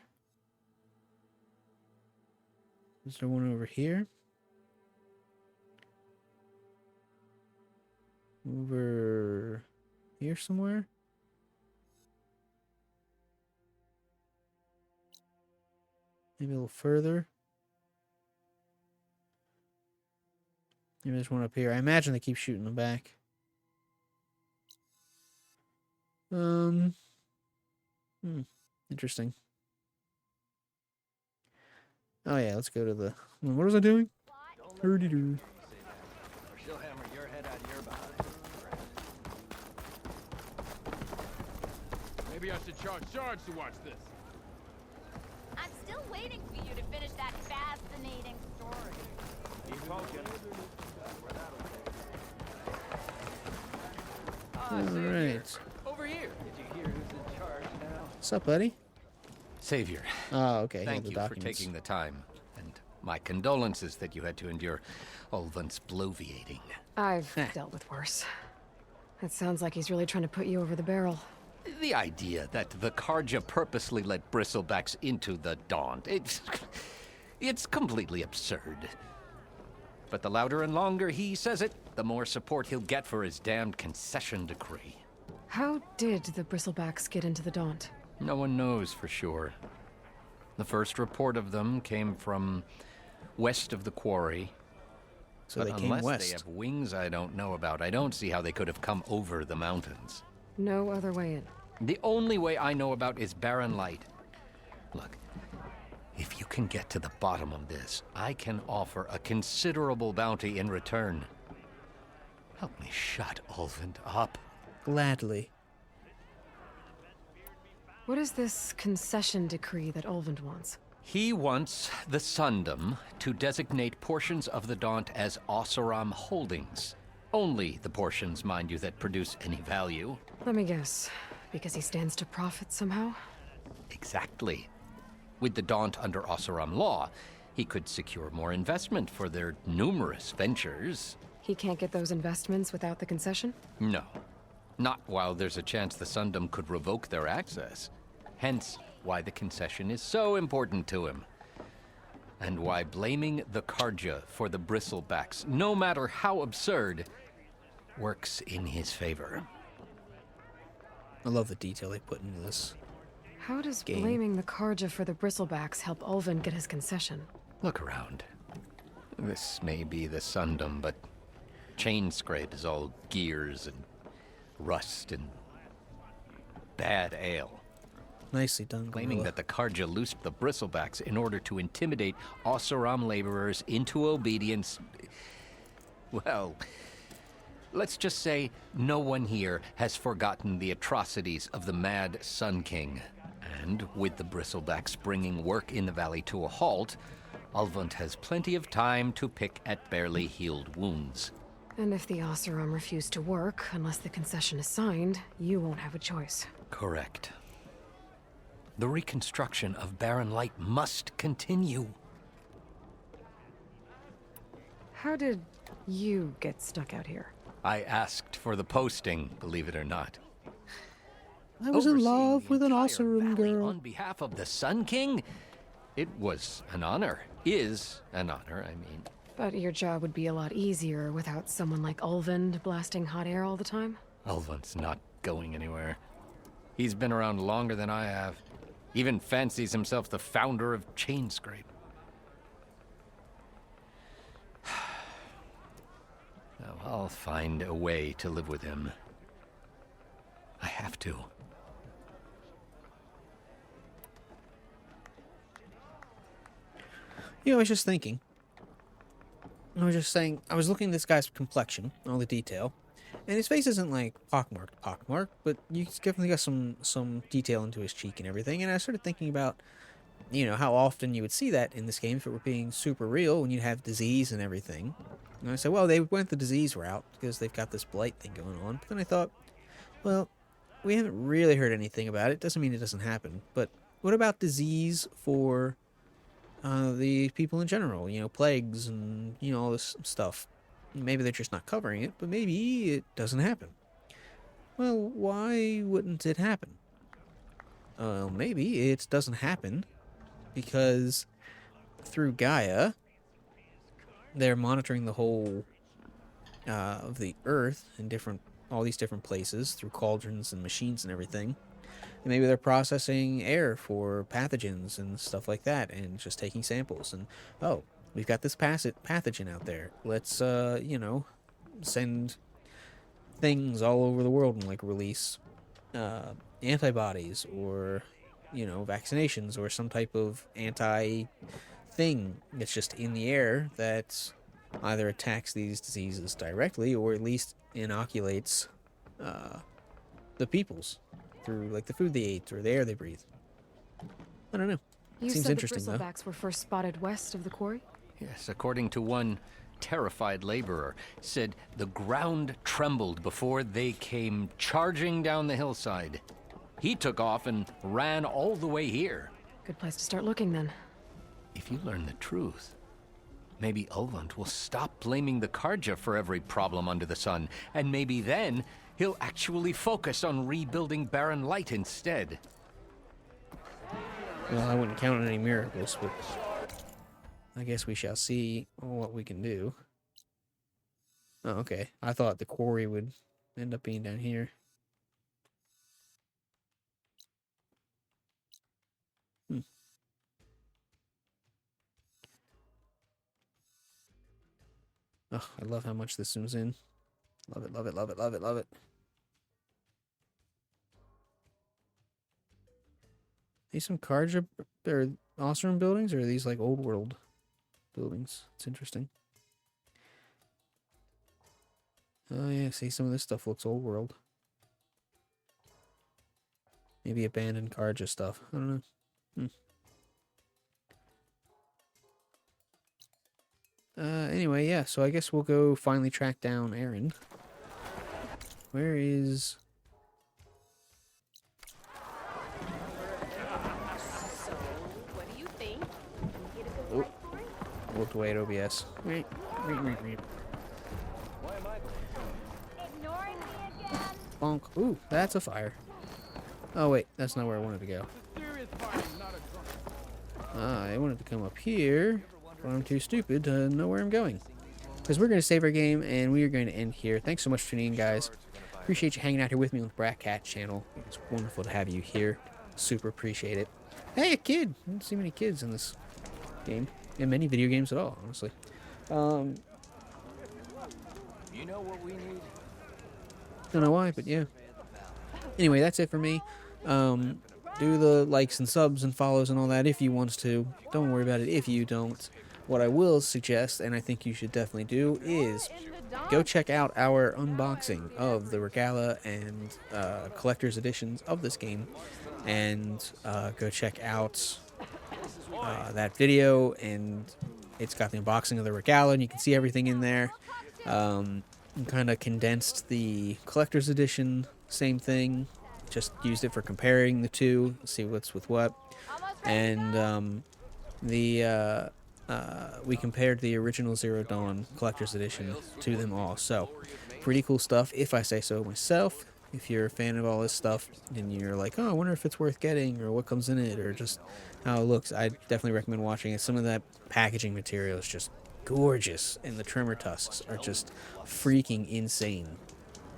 Is there one over here? Over here somewhere? Maybe a little further. Maybe there's one up here. I imagine they keep shooting them back. Interesting. Oh yeah, let's go to the... What was I doing? Hurdy-doo. She'll hammer your head out of your behind. Maybe I should charge Sarge to watch this. I'm still waiting for you to finish that fascinating story. Keep poking. Alright. Over here. Did you hear who's in charge now? What's up, buddy? Savior. Oh, okay. Thank the you for documents. taking the time. And my condolences that you had to endure Ulvund's bloviating. I've dealt with worse. It sounds like he's really trying to put you over the barrel. The idea that the Karja purposely let bristlebacks into the Daunt, it's completely absurd. But the louder and longer he says it, the more support he'll get for his damned concession decree. How did the bristlebacks get into the Daunt? No one knows for sure. The first report of them came from west of the quarry. So but they came unless west. they have wings I don't know about, I don't see how they could have come over the mountains. No other way in. The only way I know about is barren light. Look, if you can get to the bottom of this, I can offer a considerable bounty in return. Help me shut Ulvund up. Gladly. What is this concession decree that Ulvund wants? He wants the Sundom to designate portions of the Daunt as Oseram holdings. Only the portions, mind you, that produce any value. Let me guess. Because he stands to profit somehow? Exactly. With the Daunt under Oseram law, he could secure more investment for their numerous ventures. He can't get those investments without the concession? No. Not while there's a chance the Sundom could revoke their access. Hence, why the concession is so important to him. And why blaming the Karja for the bristlebacks, no matter how absurd, works in his favor. I love the detail they put into this. How does game. blaming the Karja for the bristlebacks help Ulvund get his concession? Look around. This may be the Sundom, but Chainscrape is all gears and rust and bad ale. Nicely done, Claiming Gorilla. that the Karja loosed the bristlebacks in order to intimidate Oseram laborers into obedience. Well, let's just say no one here has forgotten the atrocities of the Mad Sun King. And with the bristlebacks bringing work in the valley to a halt, Ulvund has plenty of time to pick at barely healed wounds. And if the Oseram refuse to work, unless the concession is signed, you won't have a choice. Correct. The reconstruction of Barren Light must continue. How did you get stuck out here? I asked for the posting, believe it or not. I was in love with an Oseram girl. On behalf of the Sun King? It was an honor. Is an honor, I mean. But your job would be a lot easier without someone like Ulvund blasting hot air all the time? Ulvund's not going anywhere. He's been around longer than I have. Even fancies himself the founder of Chainscrape. Now, I'll find a way to live with him. I have to. You know, I was just thinking. I was just saying, I was looking at this guy's complexion, all the detail, and his face isn't like pockmarked, but you definitely got some detail into his cheek and everything, and I started thinking about, you know, how often you would see that in this game if it were being super real, when you'd have disease and everything. And I said, well, they went the disease route, because they've got this blight thing going on, but then I thought, well, we haven't really heard anything about it, doesn't mean it doesn't happen, but what about disease for the people in general, you know, plagues and, you know, all this stuff. Maybe they're just not covering it, but maybe it doesn't happen. Well, why wouldn't it happen? Maybe it doesn't happen because through Gaia, they're monitoring the whole of the Earth in all these different places through cauldrons and machines and everything. And maybe they're processing air for pathogens and stuff like that and just taking samples. And, oh, we've got this pathogen out there. Let's, you know, send things all over the world and, like, release antibodies or, you know, vaccinations or some type of anti-thing that's just in the air that either attacks these diseases directly or at least inoculates the peoples through, like, the food they ate or the air they breathe. I don't know. You Seems said interesting, the bristlebacks were first spotted west of the quarry? Yes, according to one terrified laborer, said the ground trembled before they came charging down the hillside. He took off and ran all the way here. Good place to start looking, then. If you learn the truth, maybe Ulvund will stop blaming the Karja for every problem under the sun, and maybe then he'll actually focus on rebuilding Barren Light instead. Well, I wouldn't count on any miracles, but I guess we shall see what we can do. Oh, okay. I thought the quarry would end up being down here. Oh, I love how much this zooms in. Love it, love it, love it, love it, love it. These some Karja or Oseram buildings, or are these like old world buildings? It's interesting. Oh yeah, see, some of this stuff looks old world. Maybe abandoned Karja stuff. I don't know. Anyway, yeah, so I guess we'll go finally track down Aaron. Where is... So, what do you think? Oh, looked away at OBS. Reap. Ignoring me again? Bonk. Ooh, that's a fire. Oh wait, that's not where I wanted to go. I wanted to come up here, but I'm too stupid to know where I'm going. Because we're going to save our game, and we are going to end here. Thanks so much for tuning in, guys. Appreciate you hanging out here with me on the Brat Cat channel. It's wonderful to have you here. Super appreciate it. Hey, a kid! I don't see many kids in this game. In many video games at all, honestly. You know what we need? Don't know why, but yeah. Anyway, that's it for me. Do the likes and subs and follows and all that if you want to. Don't worry about it if you don't. What I will suggest, and I think you should definitely do, is go check out our unboxing of the Regala and collector's editions of this game. And go check out that video, and it's got the unboxing of the Regala, and you can see everything in there. kind of condensed the collector's edition, same thing. Just used it for comparing the two, see what's with what. And we compared the original Zero Dawn collector's edition to them all. So, pretty cool stuff, if I say so myself. If you're a fan of all this stuff and you're like, oh, I wonder if it's worth getting or what comes in it or just how it looks, I definitely recommend watching it. Some of that packaging material is just gorgeous, and the trimmer tusks are just freaking insane.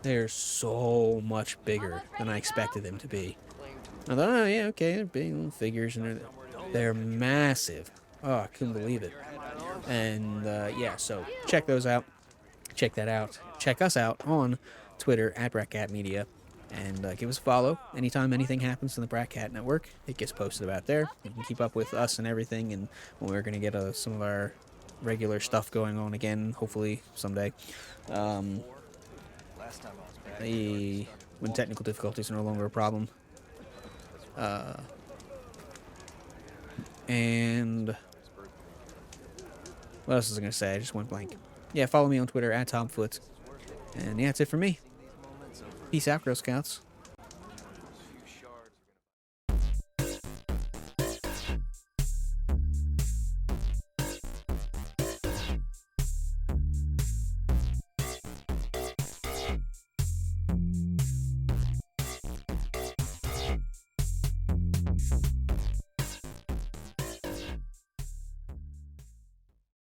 They're so much bigger than I expected them to be. I thought, oh yeah, okay, they're big little figures, and they're massive. Oh, I couldn't believe it. And yeah, so check those out. Check that out. Check us out on Twitter at BratCatMedia, and give us a follow. Anytime anything happens in the BratCat Network, it gets posted about there. You can keep up with us and everything, and when we're going to get some of our regular stuff going on again, hopefully someday. When technical difficulties are no longer a problem. And what else was I going to say? I just went blank. Yeah, follow me on Twitter at TomFoot. And yeah, that's it for me. Peace out, Girl Scouts.